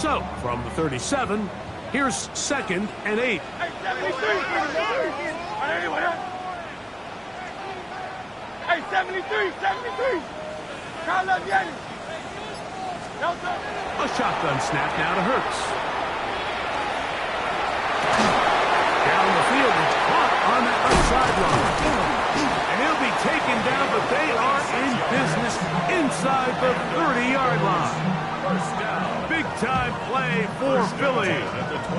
So, from the 37, here's 2nd and 8. Hey, 73! Hey, 73! Carl Leviani! A shotgun snap now to Hurts. Down the field, it's caught on that left sideline. And he'll be taken down, but they are in business inside the 30-yard line. Big-time play for Philly.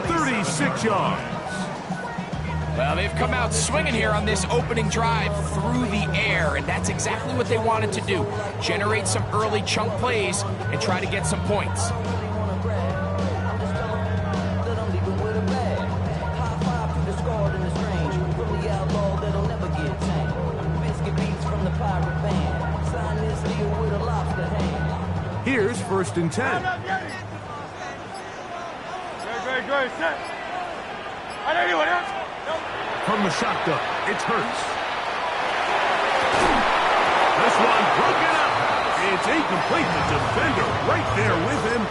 36 yards. Well, they've come out swinging here on this opening drive through the air, and that's exactly what they wanted to do. Generate some early chunk plays and try to get some points. Here's 1st and 10. Great, set. From the shotgun, it's Hurts. This one broken up. It's incomplete. The defender right there with him.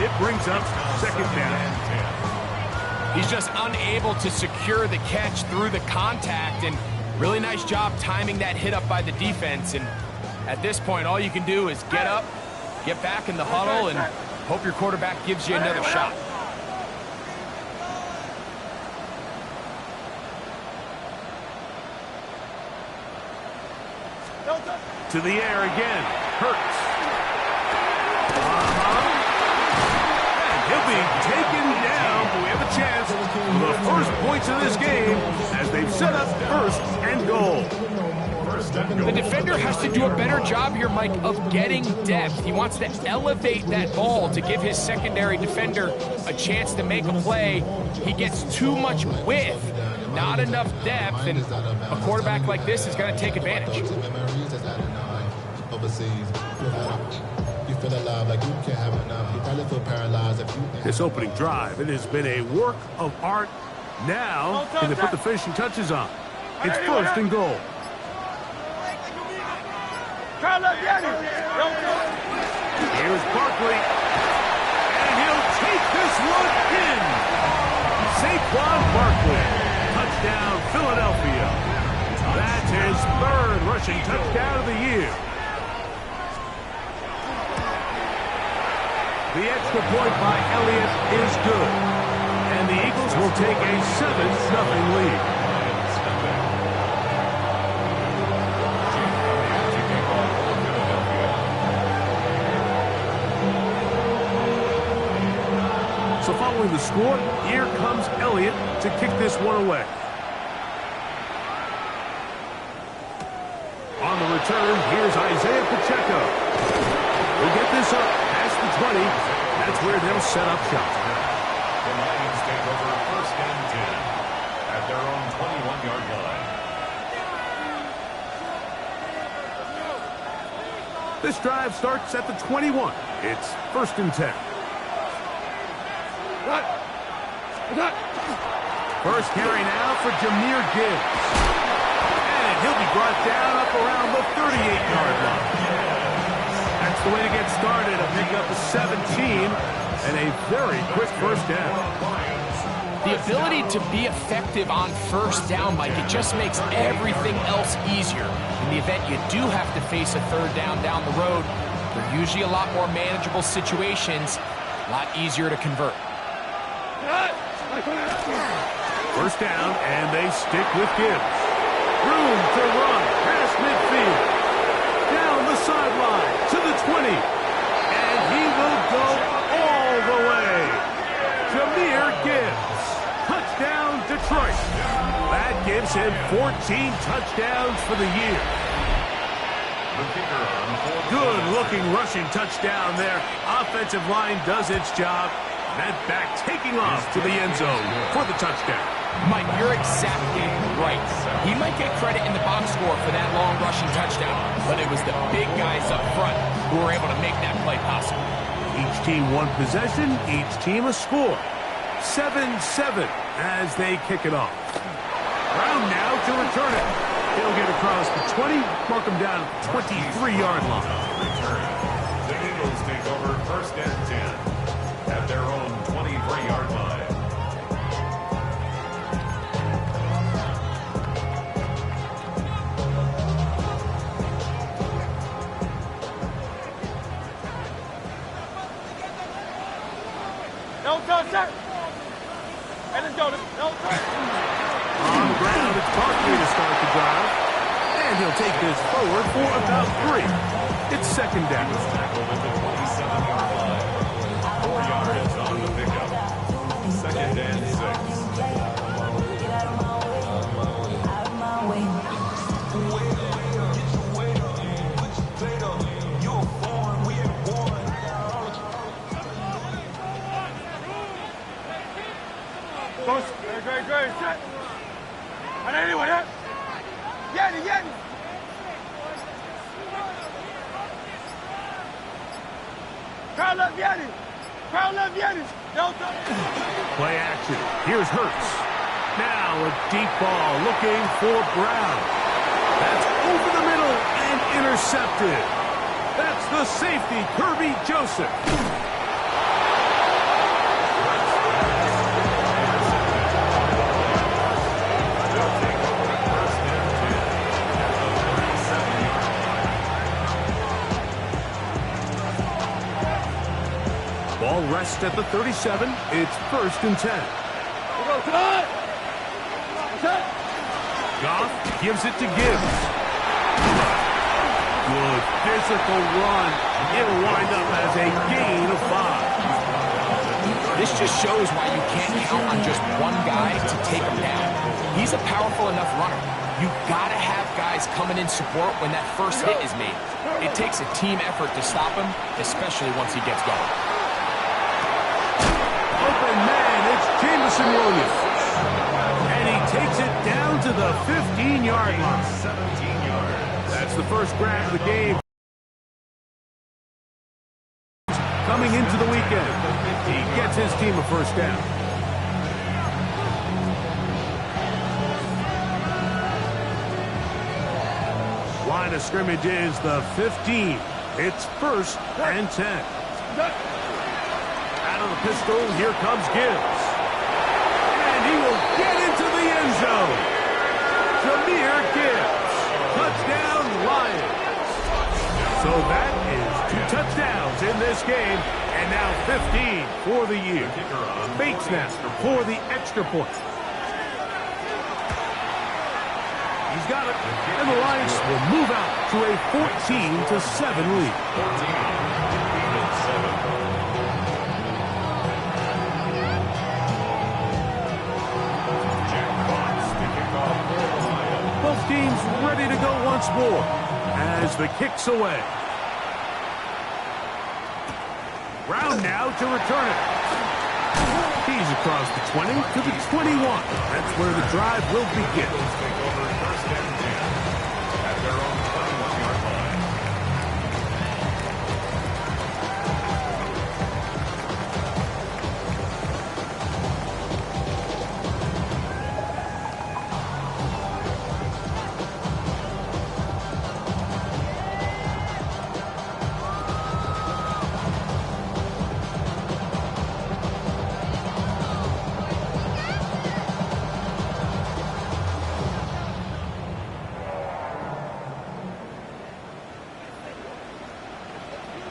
It brings up 2nd down. He's just unable to secure the catch through the contact, and really nice job timing that hit up by the defense. And at this point, all you can do is get up, get back in the huddle, and hope your quarterback gives you another shot. To the air again. Hurts. And he'll be taken down, but we have a chance for the first points of this game as they've set up 1st and goal. The defender has to do a better job here, Mike, of getting depth. He wants to elevate that ball to give his secondary defender a chance to make a play. He gets too much width, not enough depth, and a quarterback like this is going to take advantage. This opening drive, it has been a work of art. Now, can they put the finishing touches on? It's 1st and goal. Here's Barkley, and he'll take this one in. Saquon Barkley, touchdown Philadelphia. That's his 3rd rushing touchdown of the year. The extra point by Elliott is good, and the Eagles will take a 7-0 lead. So following the score, here comes Elliott to kick this one away. On the return, here's Isaiah Pacheco. We'll get this up past the 20. That's where they'll set up shop. The Lions take over 1st and 10 at their own 21-yard line. This drive starts at the 21. It's 1st and 10. First carry now for Jahmyr Gibbs. And he'll be brought down up around the 38-yard line. That's the way to get started. A pick up of 17 and a very quick 1st down. The ability to be effective on 1st down, Mike, it just makes everything else easier. In the event you do have to face a 3rd down the road, they're usually a lot more manageable situations, a lot easier to convert. 1st down, and they stick with Gibbs. Room to run past midfield. Down the sideline to the 20. And he will go all the way. Jahmyr Gibbs. Touchdown, Detroit. That gives him 14 touchdowns for the year. Good-looking rushing touchdown there. Offensive line does its job. That back taking off to the end zone for the touchdown. Mike, you're exactly right. He might get credit in the box score for that long rushing touchdown, but it was the big guys up front who were able to make that play possible. Each team one possession, each team a score. 7-7 as they kick it off. Brown now to return it. He'll get across the 20, mark him down at the 23-yard line. The Eagles take over 1st and 10 at their own 23-yard line. No touch, sir. And let's go. No touch. On the ground, it's Barkley to start the drive. And he'll take this forward for about 3. It's second down. Tackled at the 27-yard line. 4 yards on the pickup. Second and 6. Great, set. And anyway, yeah. Yanni. Crowd love Yanni. No touch. Play action. Here's Hurts. Now a deep ball looking for Brown. That's over the middle and intercepted. That's the safety, Kirby Joseph. Ball rests at the 37. It's first and 10. Goff gives it to Gibbs. Good physical run. It'll wind up as a gain of 5. This just shows why you can't count on just one guy to take him down. He's a powerful enough runner. You've got to have guys coming in support when that first hit is made. It takes a team effort to stop him, especially once he gets going. Open man, it's Jameson Williams. And he takes it down to the 15-yard line. 17 yards. That's the first grab of the game. Coming into the weekend, he gets his team a first down. Line of scrimmage is the 15. It's first and 10. Out of the pistol, here comes Gibbs. And he will get into the end zone. Jahmyr Gibbs. Touchdown, Lions. So that is 2 touchdowns in this game. And now 15 for the year. Bates now for the extra point. He's got it. And the Lions will move out to a 14-7 lead. 14-7. Both teams ready to go once more as the kick's away. Brown now to return it. He's across the 20 to the 21. That's where the drive will begin. Take over first and 10 at their own 21-yard line.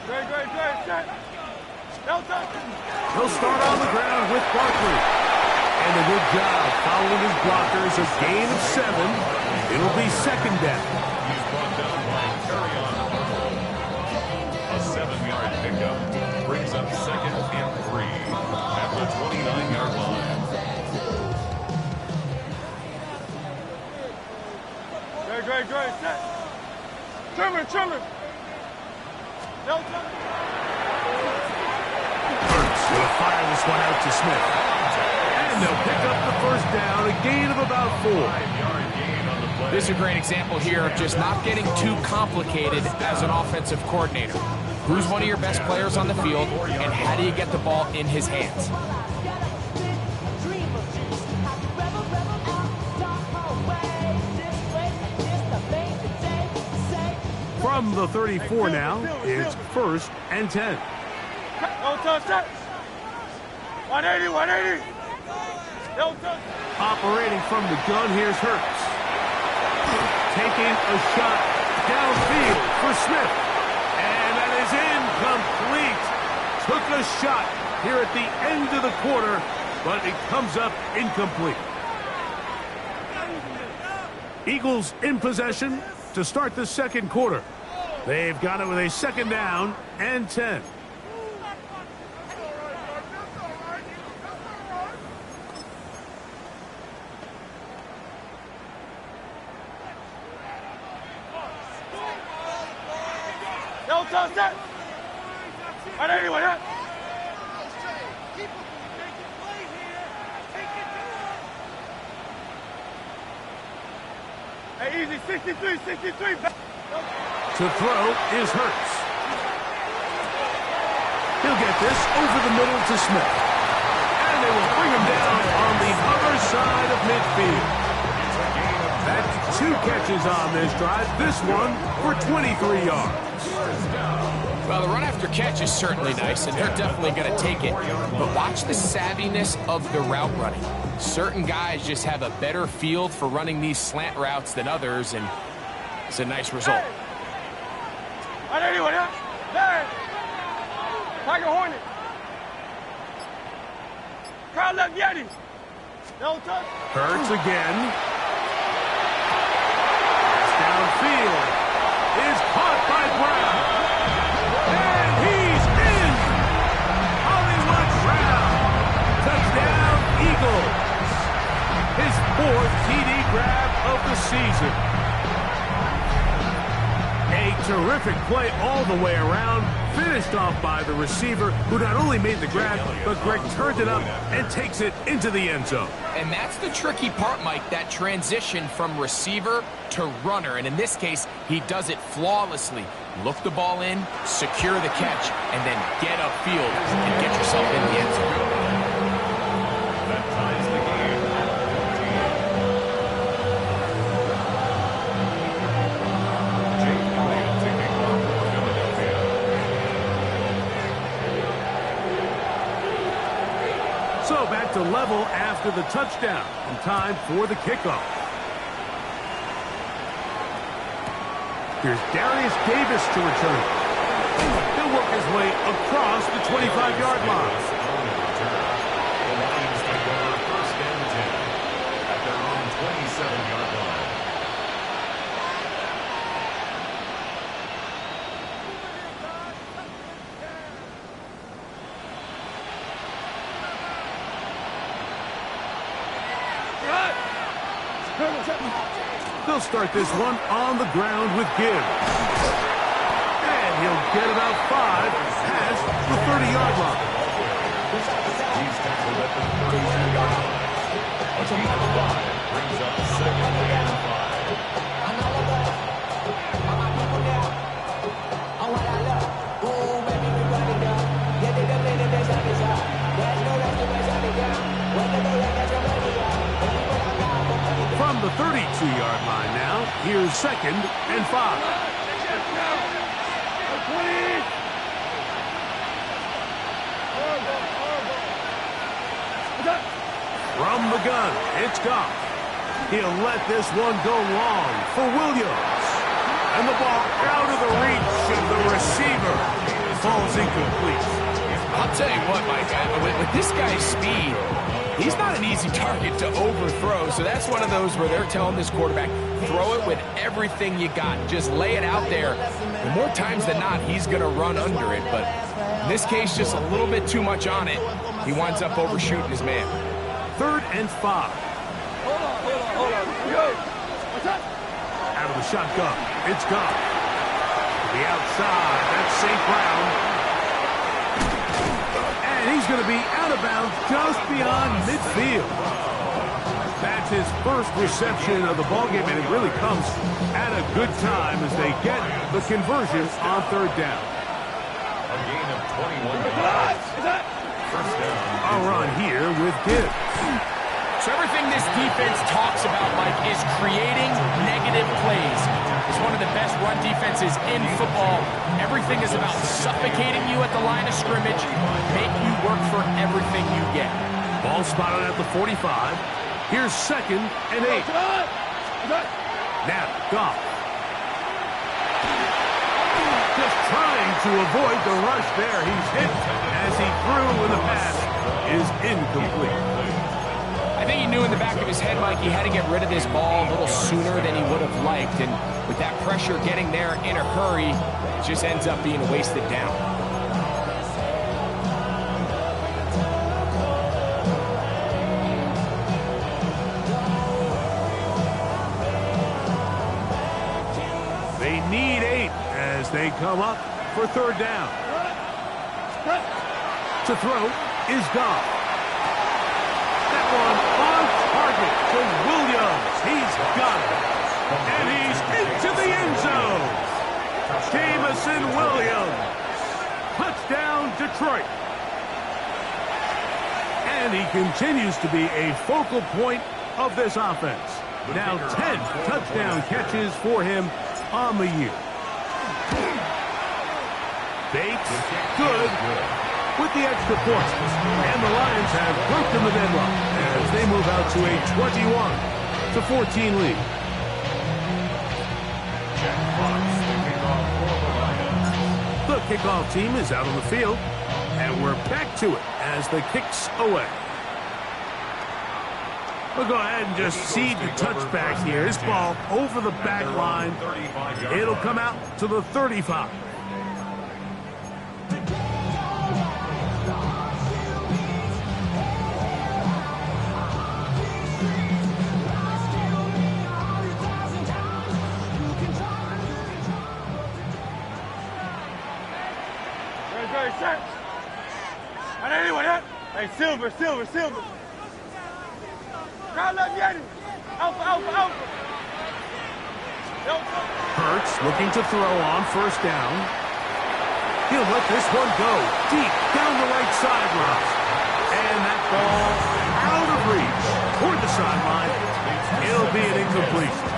Great, set. No touch. He'll start on the ground with Barkley. And a good job following his blockers. A gain of 7. It'll be second down. He's brought down by Carry-On Arnold. A 7-yard pickup brings up second and 3 at the 29-yard line. Great, set. Trimmer. No touch. Hurts will fire this one out to Smith. And they'll pick up the first down, a gain of about 4. 5-yard gain on the play. This is a great example here of just not getting too complicated as an offensive coordinator. Who's one of your best players on the field, and how do you get the ball in his hands? From the 34 now, it's first and 10. No touch, set. 180, 180. No touch. Operating from the gun, here's Hurts. Taking a shot downfield for Smith. And that is incomplete. Took a shot here at the end of the quarter, but it comes up incomplete. Eagles in possession to start the second quarter. They've got it with a second down and 10. No touch, sir. 180, 180. Hey, easy, 63, 63. To throw is Hurts. He'll get this over the middle to Smith. And they will bring him down on the other side of midfield. That's 2 catches on this drive. This one for 23 yards. Well, the run after catch is certainly nice, and they're definitely going to take it. But watch the savviness of the route running. Certain guys just have a better feel for running these slant routes than others, and it's a nice result. 180, 180. There. Tiger Hornet. Crowd left Yeti. No touch. Hurts again. Downfield is caught by Brown. And he's in. Hollywood Brown. Touchdown, Eagles. His 4th TD grab of the season. A terrific play all the way around, finished off by the receiver, who not only made the grab, but Greg turned it up and takes it into the end zone. And that's the tricky part, Mike, that transition from receiver to runner. And in this case, he does it flawlessly. Look the ball in, secure the catch, and then get upfield and get yourself in the end zone. That ties the game. Jake Elliott taking off for Philadelphia. So back to level after the touchdown, and time for the kickoff. Here's Darius Davis to return. He'll work his way across the 25-yard line. The Lions take over 1st and 10 at their own 27-yard line. They'll start this one on the ground with Gibbs. And he'll get about 5 past the 30-yard line. He's tackled at the 32-yard line. A gain of 5 brings up 2nd and 5. From the 32-yard line now, here's 2nd and 5. From the gun, it's Goff. He'll let this one go long for Williams. And the ball out of the reach of the receiver. Falls incomplete. I'll tell you what, Mike, with this guy's speed, he's not an easy target to overthrow, so that's one of those where they're telling this quarterback, throw it with everything you got. Just lay it out there. And more times than not, he's going to run under it, but in this case, just a little bit too much on it. He winds up overshooting his man. 3rd and 5. Out of the shotgun, it's gone. To the outside, that's St. Brown. And he's going to be out of bounds just beyond midfield. That's his first reception of the ballgame, and it really comes at a good time as they get the conversion on 3rd down. A gain of 21 yards. 1st down. A run here with Gibbs. So everything this defense talks about, Mike, is creating negative plays. It's one of the best best run defenses in football. Everything is about suffocating you at the line of scrimmage, make you work for everything you get. Ball spotted at the 45. Here's 2nd and 8. Now, Goff. Just trying to avoid the rush there. He's hit as he threw, and the pass is incomplete. I think he knew in the back of his head, Mike, he had to get rid of this ball a little sooner than he would have liked. And with that pressure getting there in a hurry, it just ends up being a wasted down. They need 8 as they come up for 3rd down. To throw is Goff. That one on target to Williams. He's got it. And he's into the end zone. Jameson Williams. Touchdown, Detroit. And he continues to be a focal point of this offense. Now 10 touchdown catches for him on the year. Bates, good, with the extra point. And the Lions have broken the deadlock as they move out to a 21-14 lead. The kickoff team is out on the field, and we're back to it as the kick's away. We'll go ahead and just seed the touchback here. This ball over the back line. It'll come out to the 35. Very set. And anyone hit? Hey, Silver. Crowd left Yeti. Alpha. Hurts looking to throw on 1st down. He'll let this one go deep down the right sideline. And that ball out of reach toward the sideline. It'll be an incompletion.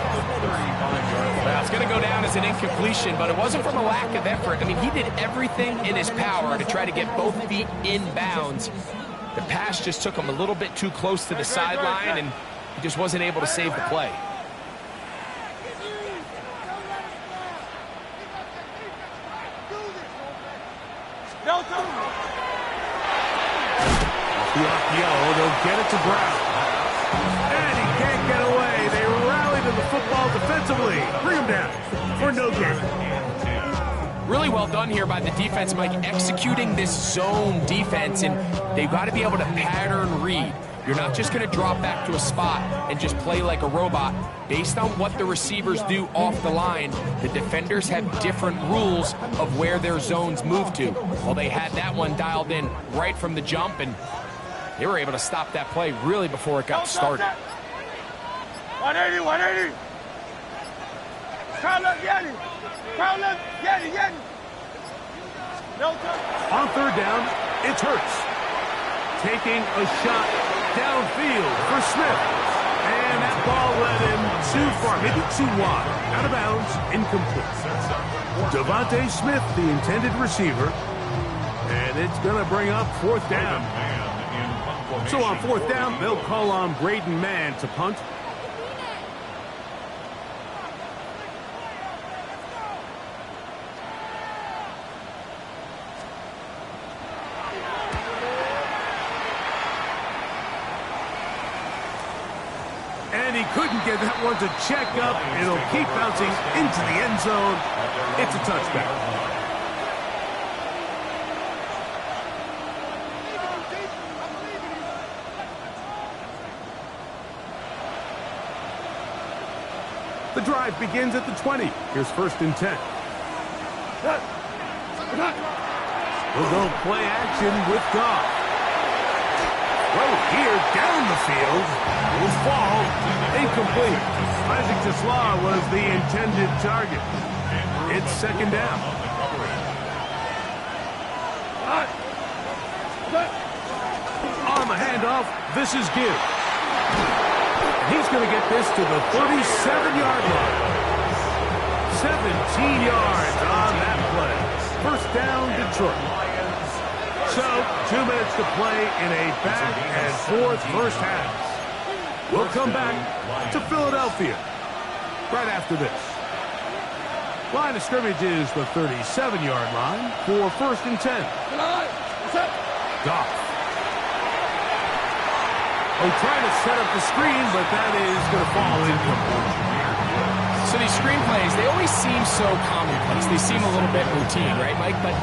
Well, it's going to go down as an incompletion, but it wasn't from a lack of effort. I mean, he did everything in his power to try to get both feet in bounds. The pass just took him a little bit too close to the sideline, and he just wasn't able to save the play. They'll get it to Brown. And he can't get away. They rally to the football defensively. Bring him down for no gain. Really well done here by the defense, Mike, executing this zone defense, and they've got to be able to pattern read. You're not just going to drop back to a spot and just play like a robot. Based on what the receivers do off the line, the defenders have different rules of where their zones move to. Well, they had that one dialed in right from the jump, and they were able to stop that play really before it got started. 180. Crowd left Yeti. Yeti. No touch. On 3rd down, it's Hurts. Taking a shot downfield for Smith. And that ball led him too far, maybe too wide. Out of bounds, incomplete. Devontae Smith, the intended receiver. And it's going to bring up 4th down. So on 4th down, they'll call on Braden Mann to punt. And he couldn't get that one to check up. It'll keep bouncing into the end zone. It's a touchback. The drive begins at the 20. Here's 1st and 10. We'll go play action with Goff. Throw here down the field. Will fall. Incomplete. Isaac Tesla was the intended target. It's 2nd down. On the handoff, this is Gibbs. He's going to get this to the 37-yard line. 17 yards on that play. First down, Detroit. So, 2 minutes to play in a back-and-forth first half. We'll come back to Philadelphia right after this. Line of scrimmage is the 37-yard line for 1st and 10. Goff. Trying to set up the screen, but that is going to fall incomplete. So these screen plays, they always seem so commonplace. They seem a little bit routine, right, Mike? But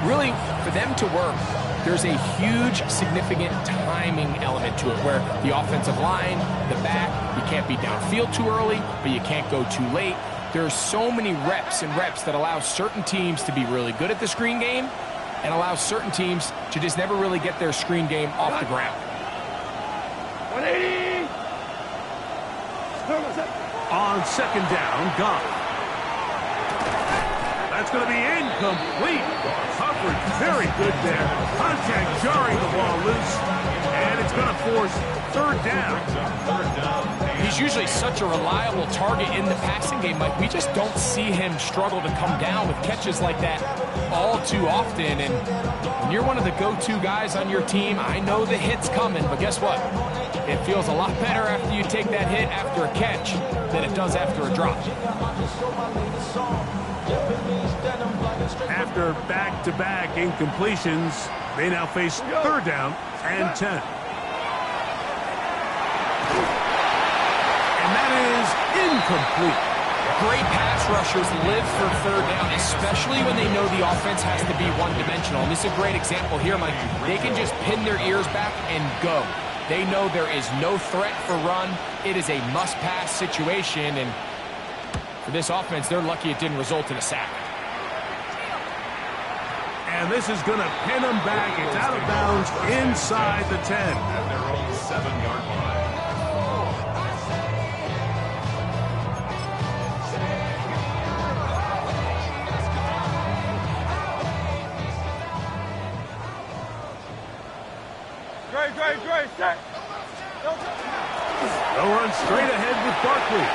really, for them to work, there's a huge, significant timing element to it where the offensive line, the back, you can't be downfield too early, but you can't go too late. There's so many reps and reps that allow certain teams to be really good at the screen game and allow certain teams to just never really get their screen game off the ground. 180! On 2nd down, Goff. That's going to be incomplete. Coverage very good there. Contact jarring the ball loose. And it's going to force 3rd down. He's usually such a reliable target in the passing game, Mike. We just don't see him struggle to come down with catches like that all too often. And when you're one of the go-to guys on your team, I know the hit's coming, but guess what? It feels a lot better after you take that hit after a catch than it does after a drop. After back-to-back incompletions, they now face 3rd down and 10. And that is incomplete. Great pass rushers live for 3rd down, especially when they know the offense has to be one-dimensional. And this is a great example here, Mike. They can just pin their ears back and go. They know there is no threat for run. It is a must-pass situation, and for this offense, they're lucky it didn't result in a sack. And this is going to pin them back. It's out of bounds inside the 10. At their own 7-yard line. Dre, set. They'll run straight ahead with Barkley.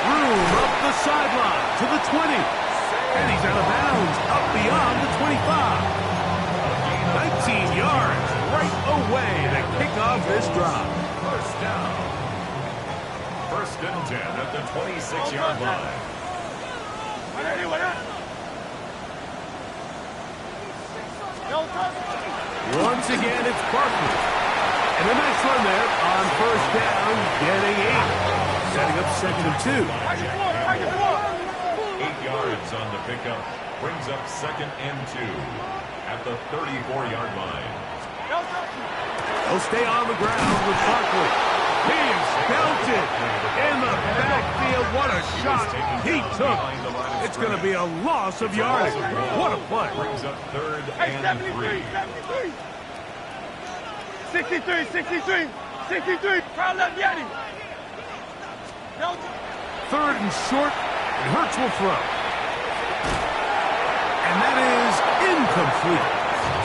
Room up the sideline to the 20. And he's out of bounds, up beyond the 25. 19 yards right away to kick off this drive. First down. 1st and 10 at the 26-yard line. Once again, it's Barkley. And a nice run there on 1st down, getting 8. Setting up 2nd and 2. 8 yards on the pickup. Brings up 2nd and 2 at the 34-yard line. They'll stay on the ground with Barkley. He's belted in the backfield. What a shot he took. It's going to be a loss of yardage. What a play. Brings up 3rd and 3. 63. Crowd left Yeti. 3rd and short. And Hurts will throw. And that is incomplete.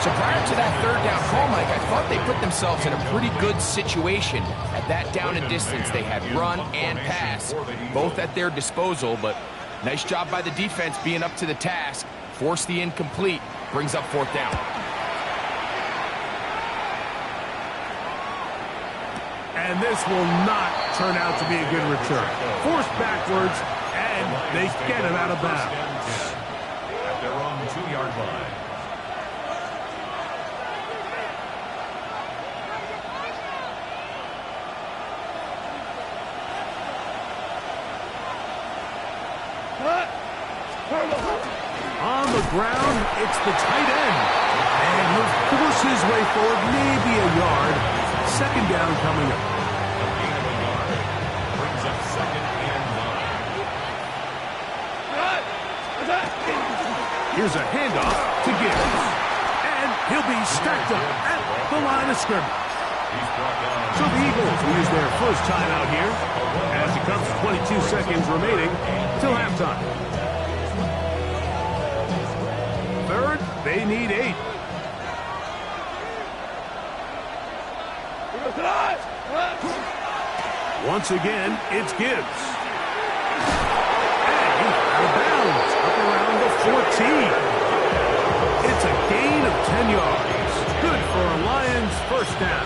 So prior to that 3rd down call, Mike, I thought they put themselves in a pretty good situation. At that down and distance, they had run and pass, both at their disposal, but nice job by the defense being up to the task. Force the incomplete, brings up 4th down. And this will not turn out to be a good return. Forced backwards, and they get it out of bounds. At their own 2-yard line. On the ground, it's the tight end. And he'll force his way forward, maybe a yard. 2nd down coming up. A gain of a yard. Brings up 2nd and 9. Here's a handoff to Gibbs. And he'll be stacked up at the line of scrimmage. So the Eagles use their first timeout here as it comes to 22 seconds remaining till halftime. 3rd, they need 8. Once again, it's Gibbs. And he's out of bounds guaranteed. It's a gain of 10 yards. Good for a Lions first down.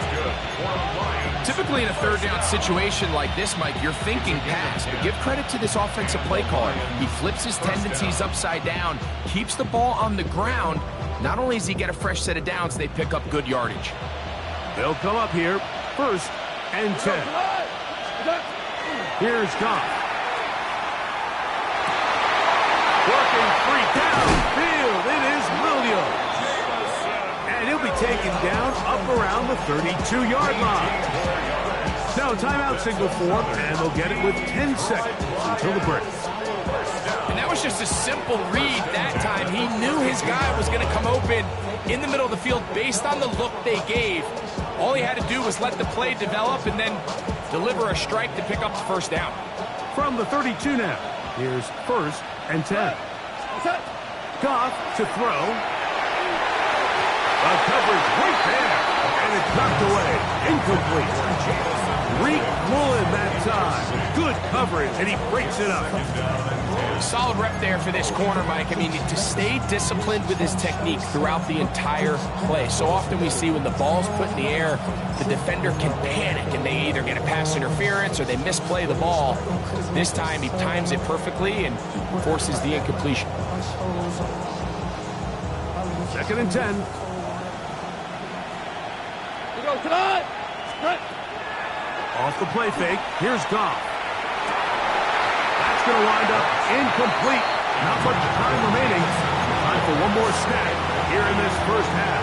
Typically in a third down situation like this, Mike, you're thinking pass, but give credit to this offensive play caller. He flips his tendencies upside down, keeps the ball on the ground. Not only does he get a fresh set of downs, they pick up good yardage. They'll come up here, 1st and 10. Here's Goff. Working free downfield. It is Williams. And he'll be taken down up around the 32-yard line. Now, timeout signal form, and they'll get it with 10 seconds until the break. And that was just a simple read that time. He knew his guy was going to come open in the middle of the field based on the look they gave. All he had to do was let the play develop and then deliver a strike to pick up the first down. From the 32 now, here's 1st and 10. Goff to throw. A coverage right there, and it's knocked away. Incomplete. Reek Mullen that time. Good coverage, and he breaks it up. Solid rep there for this corner, Mike. I mean, to stay disciplined with his technique throughout the entire play. So often we see when the ball's put in the air, the defender can panic, and they either get a pass interference or they misplay the ball. This time, he times it perfectly and forces the incompletion. 2nd and 10. Off the play fake, here's Goff. That's going to wind up incomplete. Not much time remaining. Time for one more snap here in this first half.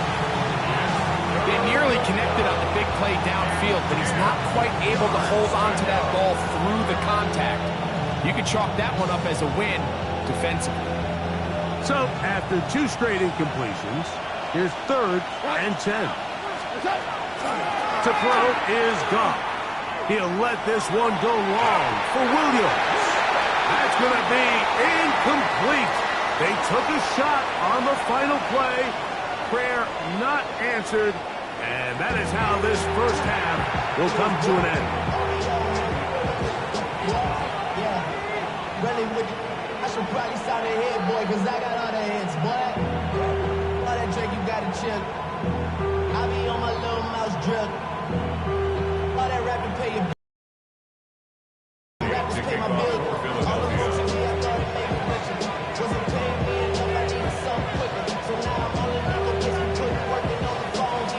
They nearly connected on the big play downfield, but he's not quite able to hold on to that ball through the contact. You could chalk that one up as a win defensively. So, after 2 straight incompletions, here's 3rd and 10. To throw is Goff. He'll let this one go long for Williams. That's going to be incomplete. They took a shot on the final play. Prayer not answered. And that is how this first half will come to an end. Really, I should probably start a head, boy, because I got all the heads, boy. All that drink, you got to chill. I be on my little mouse drip. All that rapping pay your rappers pay my bill. All the books in here, I thought it made me richer. Wasn't paying me enough, I needed something quicker. So now I'm all in the place we put working on the phones.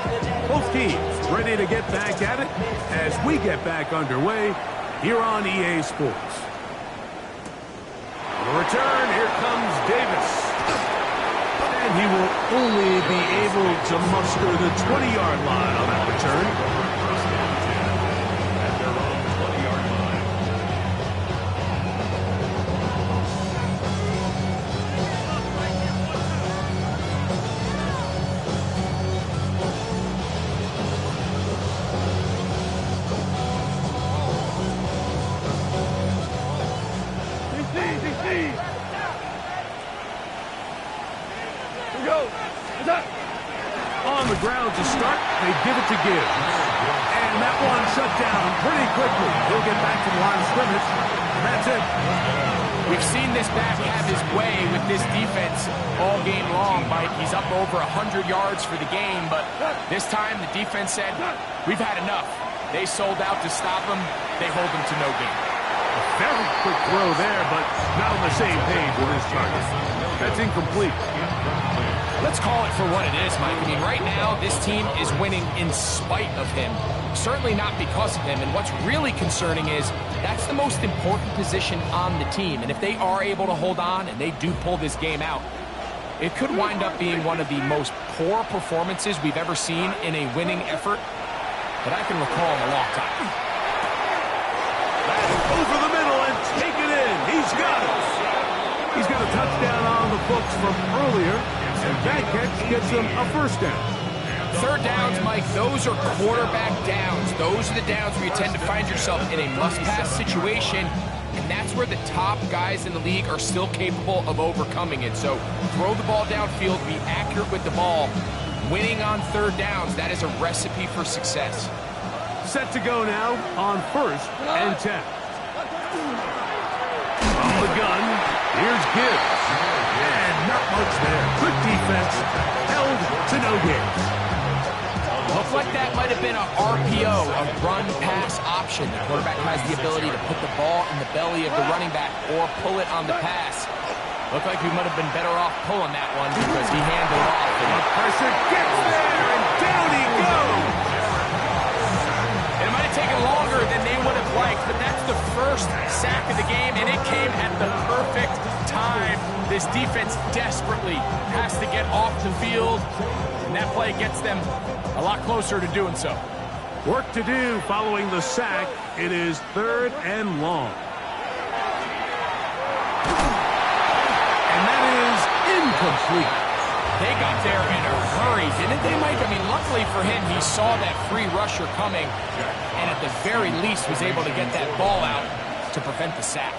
Both teams ready to get back at it as we get back underway here on EA Sports. On the return, here comes Davis. And he will only be able to muster the 20-yard line on that return. At their own 20-yard line. On the ground to start, they give it to Gibbs. And that one shut down pretty quickly. He'll get back to the line of scrimmage. And that's it. We've seen this back have his way with this defense all game long, Mike. He's up over 100 yards for the game, but this time the defense said, we've had enough. They sold out to stop him. They hold him to no gain. A very quick throw there, but not on the same page with his target. That's incomplete. Let's call it for what it is, Mike. I mean, right now, this team is winning in spite of him. Certainly not because of him. And what's really concerning is that's the most important position on the team. And if they are able to hold on and they do pull this game out, it could wind up being one of the most poor performances we've ever seen in a winning effort that I can recall in a long time. That's over the middle and take it in. He's got it. He's got a touchdown on the books from earlier. And that catch gets him a first down. Third downs, Mike, those are quarterback downs. Those are the downs where you tend to find yourself in a must-pass situation, and that's where the top guys in the league are still capable of overcoming it. So throw the ball downfield, be accurate with the ball. Winning on third downs, that is a recipe for success. Set to go now on 1st and 10. From the gun, here's Gibbs. And not it's there. Good defense. Held to no gain. Looked like that might have been a RPO, a run-pass option. The quarterback has the ability to put the ball in the belly of the running back or pull it on the pass. Looked like he might have been better off pulling that one because he handed it off. And the pressure gets there, and down he goes. It might have taken longer than they would have liked, but that's the first sack of the game, and it came at the perfect time. This defense desperately has to get off the field, and that play gets them a lot closer to doing so. Work to do following the sack. It is 3rd and long. And that is incomplete. They got there in a hurry, didn't they, Mike? I mean, luckily for him, he saw that free rusher coming, and at the very least was able to get that ball out to prevent the sack.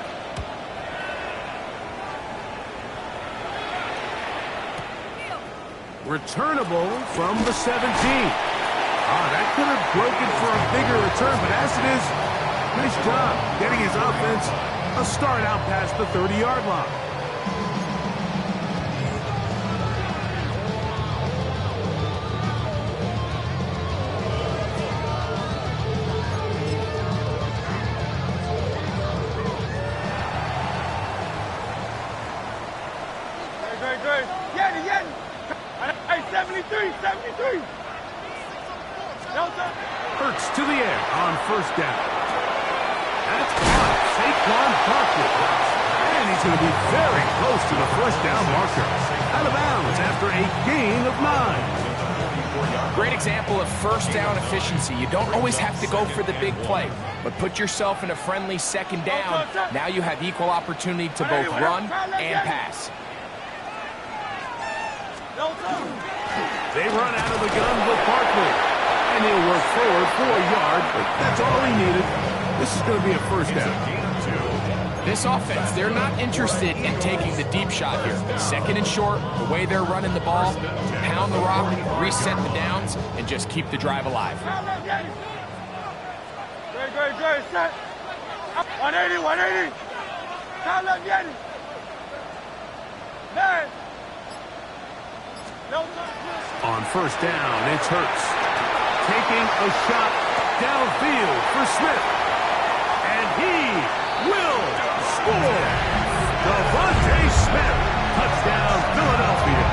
Returnable from the 17. That could have broken for a bigger return, but as it is, nice job getting his offense a start out past the 30-yard line. Hurts to the air on 1st down. That's caught. Saquon Barkley. And he's going to be very close to the 1st down marker. Out of bounds after a gain of 9. Great example of 1st down efficiency. You don't always have to go for the big play, but put yourself in a friendly 2nd down. Now you have equal opportunity to both run and pass. They run out of the gun with Barkley. And he'll work forward for a yard, but that's all he needed. This is going to be a 1st down. This offense, they're not interested in taking the deep shot here. 2nd and short, the way they're running the ball, pound the rock, reset the downs, and just keep the drive alive. Great, set. 180, 180. Time left, get it. Man. On 1st down, it's Hurts. Taking a shot downfield for Smith. And he will score. Devontae Smith. Touchdown, Philadelphia.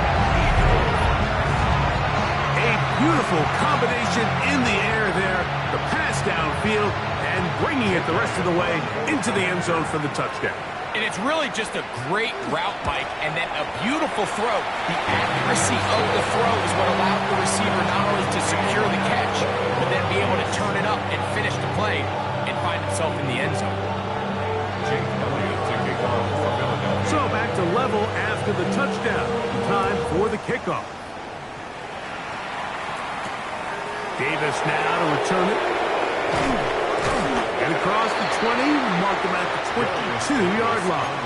A beautiful combination in the air there. The pass downfield and bringing it the rest of the way into the end zone for the touchdown. And it's really just a great route, Mike, and then a beautiful throw. The accuracy of the throw is what allowed the receiver not only to secure the catch, but then be able to turn it up and finish the play and find himself in the end zone. So back to level after the touchdown. Time for the kickoff. Davis now to return it. And across the 20, mark them at the 22-yard line.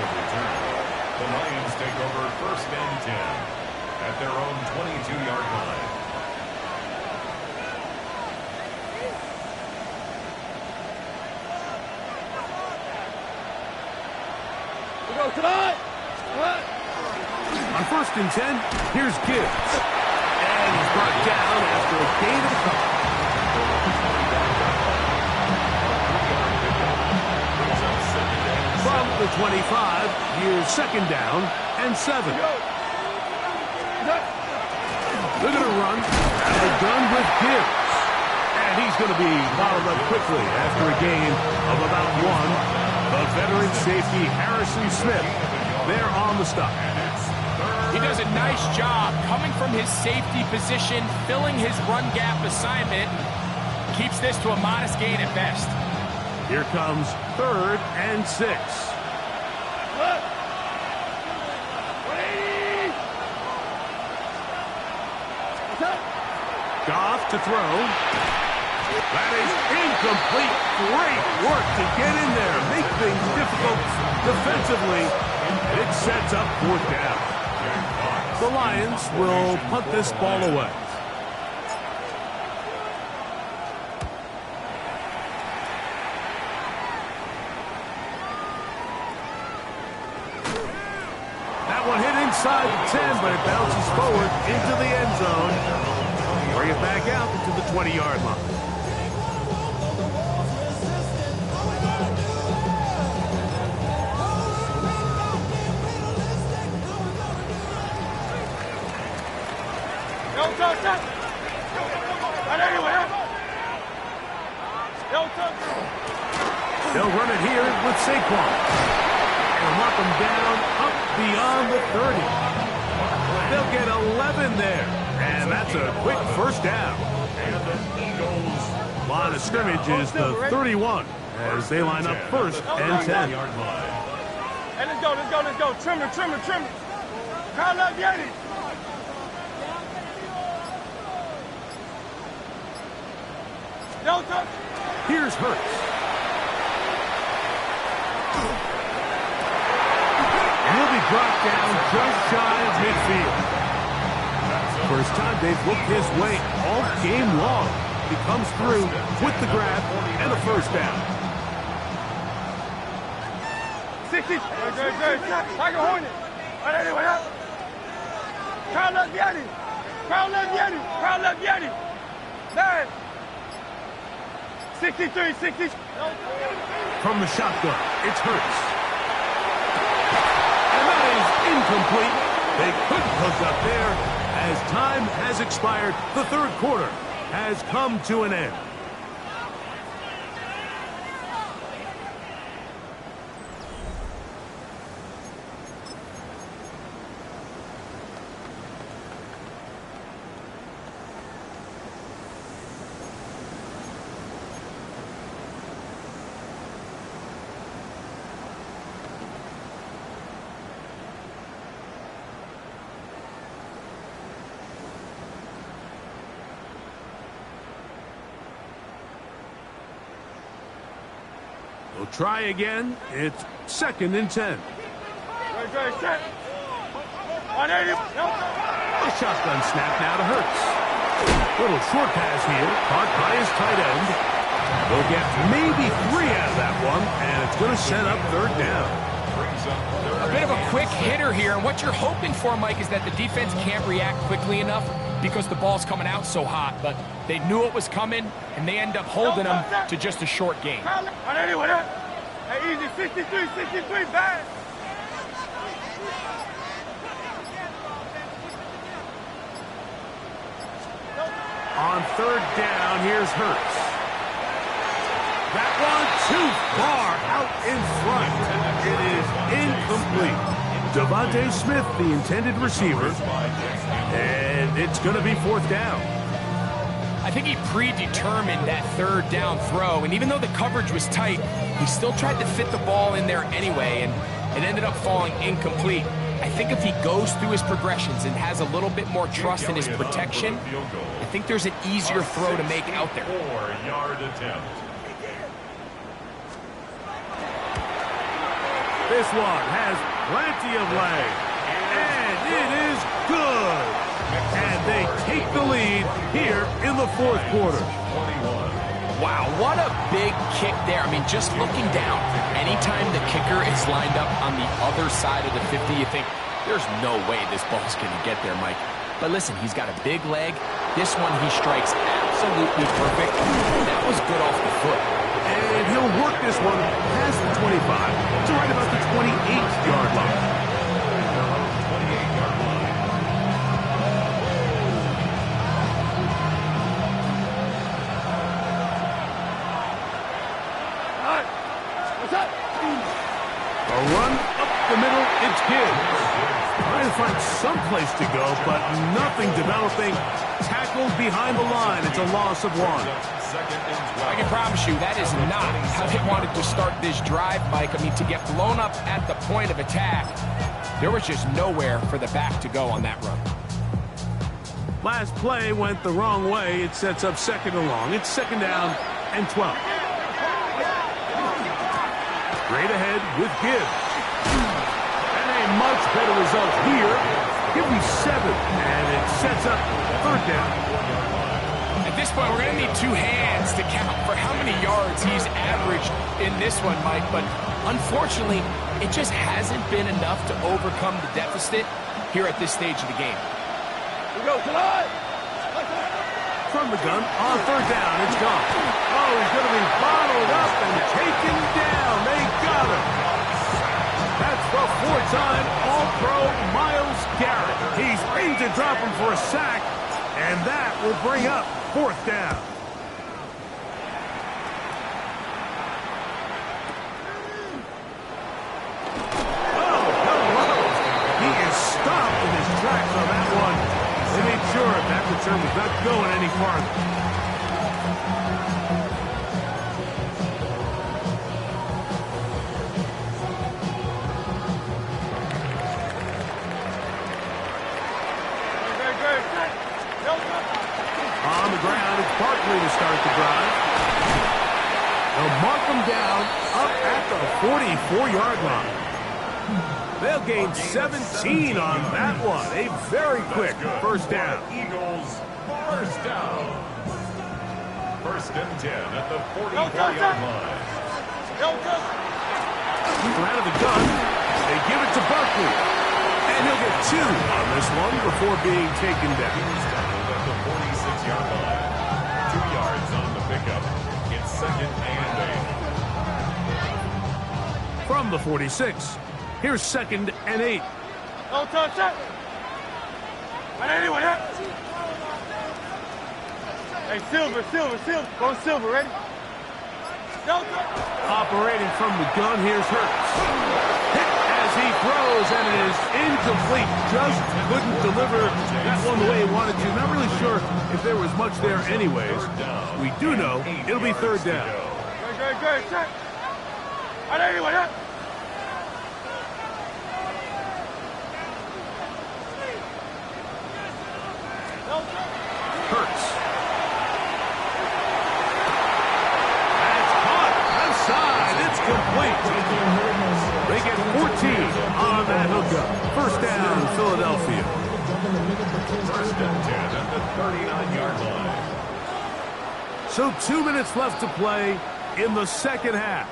The Lions take over 1st and 10 at their own 22-yard line. We go tonight. On 1st and 10, here's Gibbs. And he's brought down after a gain of a couple. From the 25, here's 2nd down and 7. They're going to run out of the gun with Gibbs. And he's going to be bottled up quickly after a gain of about 1. The veteran safety, Harrison Smith, there on the stop. He does a nice job coming from his safety position, filling his run gap assignment. Keeps this to a modest gain at best. Here comes 3rd and 6. Goff to throw. That is incomplete. Great work to get in there. Make things difficult defensively. It sets up 4th down. The Lions will punt this ball away. That That one hit inside the 10, but it bounces forward into the end zone. Bring it back out to the 20-yard line. They'll run it here with Saquon. And lock them down up beyond the 30. They'll get 11 there. And that's a quick first down. And the Eagles. Line of scrimmage is the 31 as they line up first and 10. Yard line. Hey, let's go, let's go, let's go. Trim it, trim it, trim it. Kyle up, Yeti. No touch. Here's Hurts. And he'll be brought down just shy of midfield. First time they've looked his way all game long. He comes through with the grab and a first down. 60. Great. Tiger Hornet. All right, anyway, up. Crowd left Yeti. Crowd left Yeti. Crowd left Yeti. 9. 63, 60. From the shotgun, it's Hurts. And that is incomplete. They couldn't hook up there. As time has expired, the third quarter has come to an end. They'll try again. It's 2nd and 10. Great, set. 180. A shotgun snap now to Hurts. Little short pass here, caught by his tight end. They'll get maybe 3 out of that one, and it's going to set up third down. A bit of a quick hitter here, and what you're hoping for, Mike, is that the defense can't react quickly enough because the ball's coming out so hot, but they knew it was coming, and they end up holding them to just a short gain. Hey, easy, 63, bad. On third down, here's Hurts. That one too far out in front. It is incomplete. Devontae Smith, the intended receiver, and it's going to be 4th down. I think he predetermined that third down throw, and even though the coverage was tight, he still tried to fit the ball in there anyway, and it ended up falling incomplete. I think if he goes through his progressions and has a little bit more trust in his protection, I think there's an easier throw to make out there. 4-yard attempt. This one has plenty of leg, and it is good. And they take the lead here in the 4th quarter. Wow, what a big kick there. I mean, just looking down, anytime the kicker is lined up on the other side of the 50, you think, there's no way this ball's going to get there, Mike. But listen, he's got a big leg. This one he strikes absolutely perfect. That was good off the foot. And he'll work this one past the 25 to right about the 28-yard line. 28-yard line. A run up the middle, it's Gibbs. Trying to find some place to go, but nothing developing. Tackled behind the line. It's a loss of 1. I can promise you that is not how they wanted to start this drive, Mike. I mean, to get blown up at the point of attack, there was just nowhere for the back to go on that run. Last play went the wrong way. It sets up 2nd and long. It's 2nd down and 12. Straight ahead with Gibbs. And a much better result here. Give me 7, and it sets up 3rd down. At this point, we're going to need 2 hands to count for how many yards he's averaged in this one, Mike. But Unfortunately, it just hasn't been enough to overcome the deficit here at this stage of the game. We go, July! From the gun, on third down, it's gone. Oh, he's going to be bottled up and taken down. They got him. That's the four-time All-Pro Myles Garrett. He's aimed to drop him for a sack, and that will bring up fourth down. Oh, hello. He is stopped in his tracks on that one. They made sure that return was not going any farther. On the ground, it's Barkley to start the drive. They'll mark him down up at the 44-yard line. They'll gain 17 on that one. A very quick first down. Eagles, first down. First and 10 at the 44-yard line. Out of the gun, they give it to Barkley. And he'll get 2 on this one before being taken down. At the 46-yard line. 2 yards on the pickup. It's second and 8. From the 46, here's second and 8. No touch that. Anyway, that. Hey, Silver. Go Silver, ready? No touch. Operating from the gun, here's Hurts. Hit as he throws, and it is incomplete. Just couldn't deliver that one the way he wanted to. Not really sure if there was much there anyways. We do know it'll be third down. Good. Check. Anyway, that. Hurts. That's caught. Outside. It's complete. They get 14 on that hookup. First down, Philadelphia. First and 10 at the 39-yard line. So 2 minutes left to play in the second half.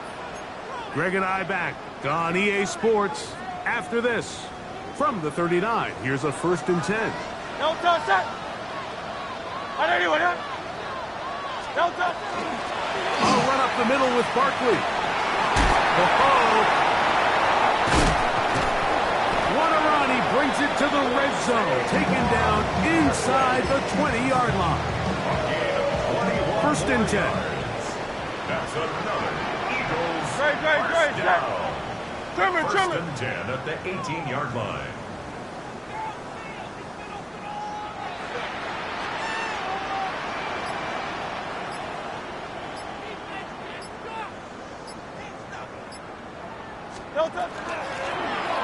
Greg and I back on EA Sports after this. From the 39, here's a first and 10. No touch that. Anyway, that. No touch. I'll run up the middle with Barkley. Oh, what a run. He brings it to the red zone. Taken down inside the 20-yard line. First and 10. That's another Eagles Great. first down. Trimmer. First and 10 at the 18-yard line.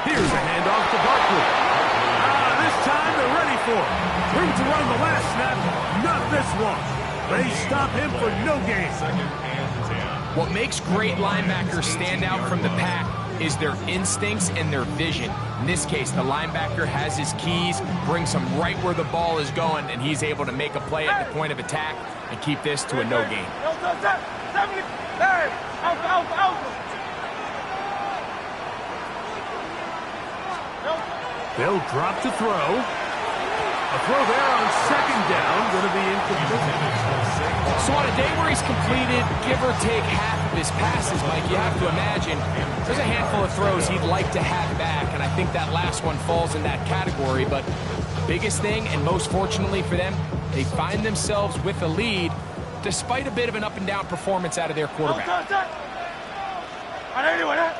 Here's a handoff to Barkley. This time they're ready for it. Room to run the last snap. Not this one. They stop him for no gain. Second and 10. What makes great linebackers stand out from the pack is their instincts and their vision. In this case, the linebacker has his keys, brings him right where the ball is going, and he's able to make a play at the point of attack and keep this to a no gain. No touch that. 70. Hey, Alpha. They'll drop to throw. A throw there on second down. Going to be incomplete. So on a day where he's completed, give or take half of his passes, Mike, you have to imagine there's a handful of throws he'd like to have back, and I think that last one falls in that category. But biggest thing, and most fortunately for them, they find themselves with a lead despite a bit of an up-and-down performance out of their quarterback. No touch that. Anyway, that.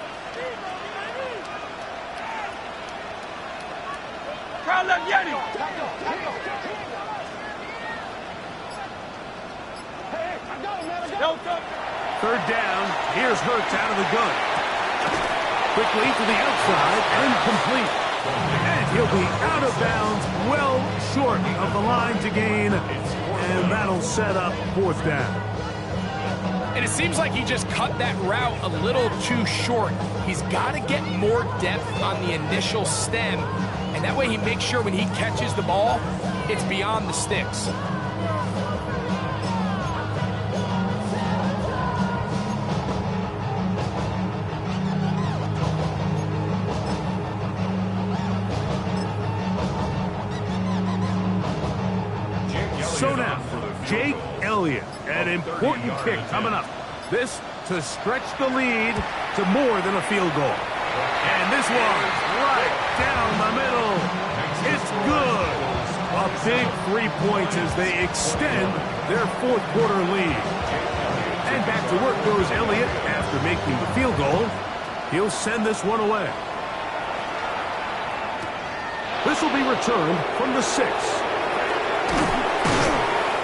Crowd left Yeti. Third down. Here's Hurts out of the gun. Quickly to the outside and complete. And he'll be out of bounds, well short of the line to gain. And that'll set up fourth down. And it seems like he just cut that route a little too short. He's got to get more depth on the initial stem. And that way he makes sure when he catches the ball, it's beyond the sticks. So now, Jake Elliott, an important kick coming up. This to stretch the lead to more than a field goal. And this one, right down the middle. It's good. A big 3 points as they extend their fourth quarter lead. And back to work goes Elliott after making the field goal. He'll send this one away. This will be returned from the 6.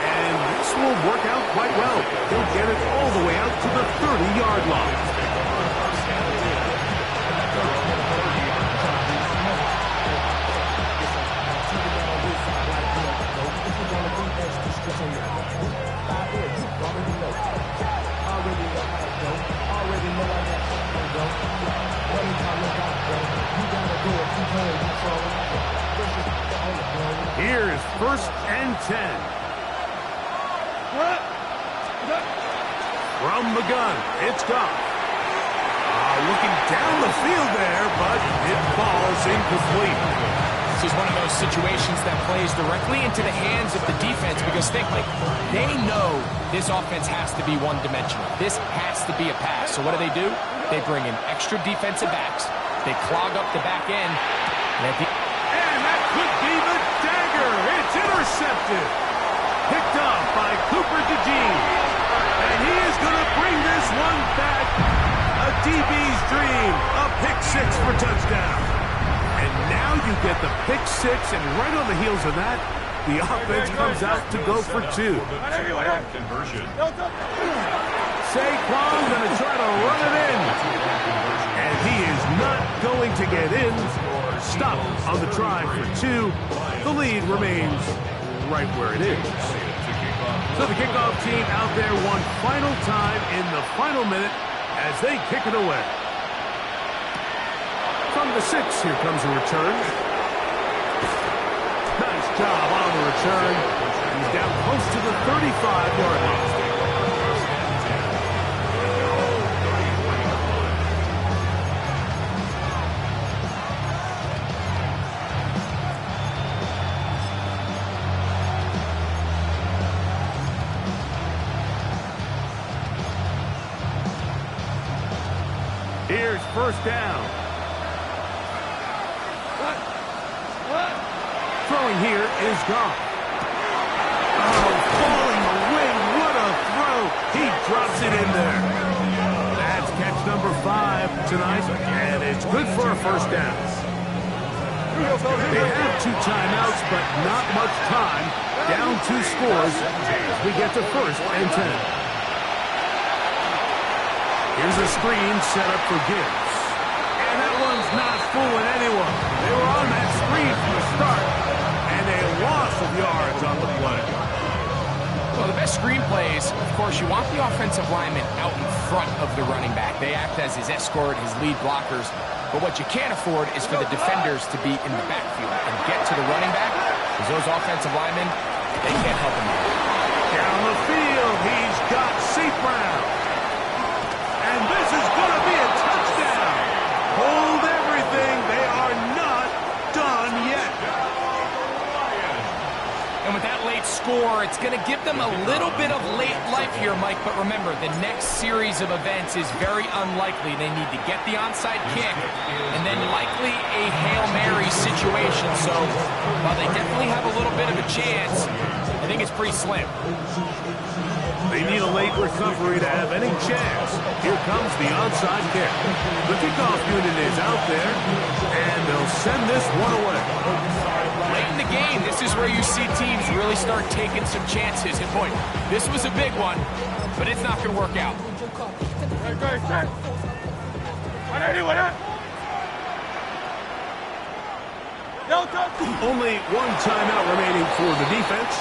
And this will work out quite well. He'll get it all the way out to the 30-yard line. Here's 1st and 10. From the gun, it's Goff. Looking down the field there, but it falls incomplete. This is one of those situations that plays directly into the hands of the defense because think, Mike, they know this offense has to be one-dimensional. This has to be a pass. So what do? They bring in extra defensive backs. They clog up the back end. And that could be the dagger. It's intercepted. Picked up by Cooper DeJean. And he is going to bring this one back. A DB's dream. A pick 6 for touchdown. And now you get the pick 6, and right on the heels of that, the offense comes out to go for 2. Conversion. Saquon going to try to run it in. And he is not going to get in. Stop on the try for 2. The lead remains right where it is. So the kickoff team out there one final time in the final minute as they kick it away. From the 6, here comes a return. Nice job on the return. He's down close to the 35-yard line. Here's 1st down. Throwing here is Goff. Oh, falling away. What a throw. He drops it in there. That's catch number 5 tonight, and it's good for a 1st down. They have 2 timeouts, but not much time. Down 2 scores as we get to 1st and 10. Here's a screen set up for Gibbs. And that one's not fooling anyone. They were on that screen from the start. And a loss of yards on the play. Well, the best screen plays, of course, you want the offensive lineman out in front of the running back. They act as his escort, his lead blockers. But what you can't afford is for the defenders to be in the backfield and get to the running back, because those offensive linemen, they can't help him out. Down the field, he's got St. Brown. And this is going to be a touchdown. Hold everything. They are not done yet. And with that late score, it's going to give them a little bit of late life here, Mike. But remember, the next series of events is very unlikely. They need to get the onside kick and then likely a Hail Mary situation. So while they definitely have a little bit of a chance, I think it's pretty slim. They need a late recovery to have any chance. Here comes the onside kick. The kickoff unit is out there, and they'll send this one away. Late in the game, this is where you see teams really start taking some chances. And boy, this was a big one, but it's not going to work out. Only 1 timeout remaining for the defense.